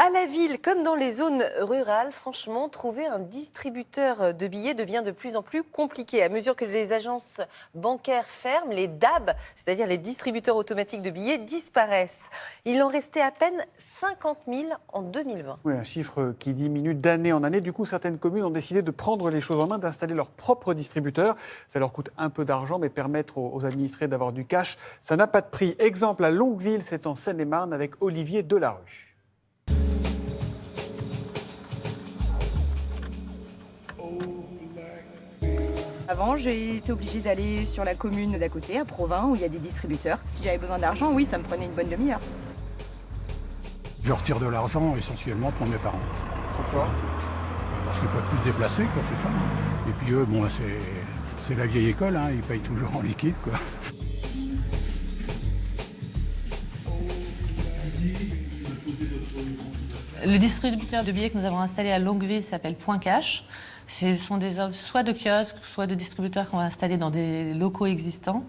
À la ville, comme dans les zones rurales, franchement, trouver un distributeur de billets devient de plus en plus compliqué. À mesure que les agences bancaires ferment, les DAB, c'est-à-dire les distributeurs automatiques de billets, disparaissent. Il en restait à peine 50 000 en 2020. Oui, un chiffre qui diminue d'année en année. Du coup, certaines communes ont décidé de prendre les choses en main, d'installer leur propre distributeur. Ça leur coûte un peu d'argent, mais permettre aux administrés d'avoir du cash, ça n'a pas de prix. Exemple à Longueville, c'est en Seine-et-Marne avec Olivier Delarue. Avant, j'ai été obligée d'aller sur la commune d'à côté, à Provins, où il y a des distributeurs. Si j'avais besoin d'argent, oui, ça me prenait une bonne demi-heure. Je retire de l'argent essentiellement pour mes parents. Pourquoi ? Parce qu'ils peuvent plus se déplacer, quoi, c'est ça. Et puis eux, bon, c'est la vieille école, hein, ils payent toujours en liquide, quoi. Le distributeur de billets que nous avons installé à Longueville s'appelle Point Cash. Ce sont des offres soit de kiosques, soit de distributeurs qu'on va installer dans des locaux existants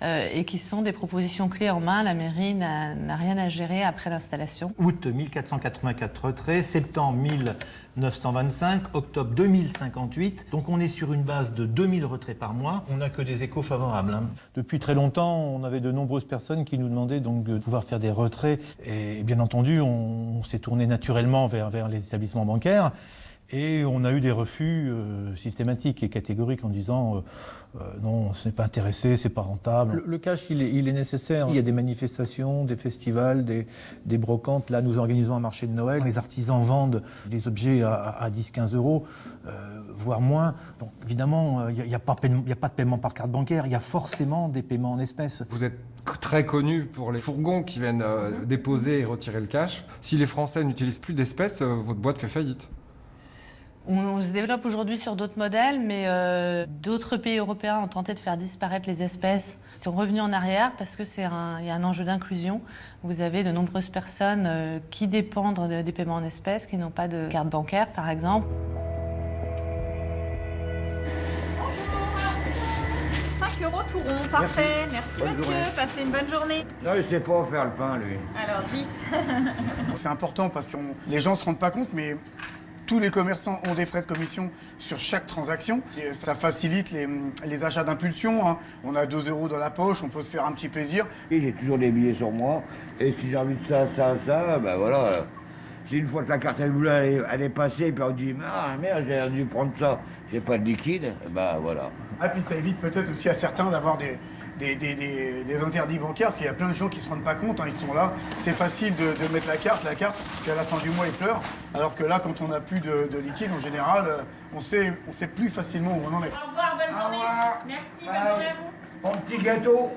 et qui sont des propositions clés en main. La mairie n'a rien à gérer après l'installation. Août 1484 retraits, septembre 1925, octobre 2058. Donc on est sur une base de 2000 retraits par mois. On n'a que des échos favorables, hein. Depuis très longtemps, on avait de nombreuses personnes qui nous demandaient donc de pouvoir faire des retraits. Et bien entendu, on s'est tourné naturellement vers les établissements bancaires. Et on a eu des refus systématiques et catégoriques en disant non, ce n'est pas intéressé, c'est pas rentable. Le cash, il est nécessaire. Il y a des manifestations, des festivals, des brocantes. Là, nous organisons un marché de Noël. Les artisans vendent des objets à 10-15 euros, voire moins. Donc évidemment, il n'y a pas de paiement par carte bancaire. Il y a forcément des paiements en espèces. Vous êtes très connu pour les fourgons qui viennent déposer et retirer le cash. Si les Français n'utilisent plus d'espèces, votre boîte fait faillite. On se développe aujourd'hui sur d'autres modèles, mais d'autres pays européens ont tenté de faire disparaître les espèces. Ils sont revenus en arrière parce qu'il y a un enjeu d'inclusion. Vous avez de nombreuses personnes qui dépendent des paiements en espèces, qui n'ont pas de carte bancaire, par exemple. 5 € tout rond, parfait. Merci monsieur, passez une bonne journée. Non, il sait pas faire le pain, lui. Alors 10. C'est important parce que les gens se rendent pas compte, mais tous les commerçants ont des frais de commission sur chaque transaction. Et ça facilite les achats d'impulsion, hein. On a 2 € dans la poche, on peut se faire un petit plaisir. Et j'ai toujours des billets sur moi. Et si j'ai envie de ça, ben voilà. Si une fois que la carte elle est passée, puis on dit ah merde, j'ai dû prendre ça, j'ai pas de liquide, ben voilà. Ah, puis ça évite peut-être aussi à certains d'avoir des interdits bancaires, parce qu'il y a plein de gens qui se rendent pas compte, hein, ils sont là. C'est facile de mettre la carte, puis à la fin du mois, ils pleurent. Alors que là, quand on n'a plus de liquide, en général, on sait plus facilement où on en est. Au revoir, bonne journée. Merci, bonne journée à vous. Bon petit gâteau.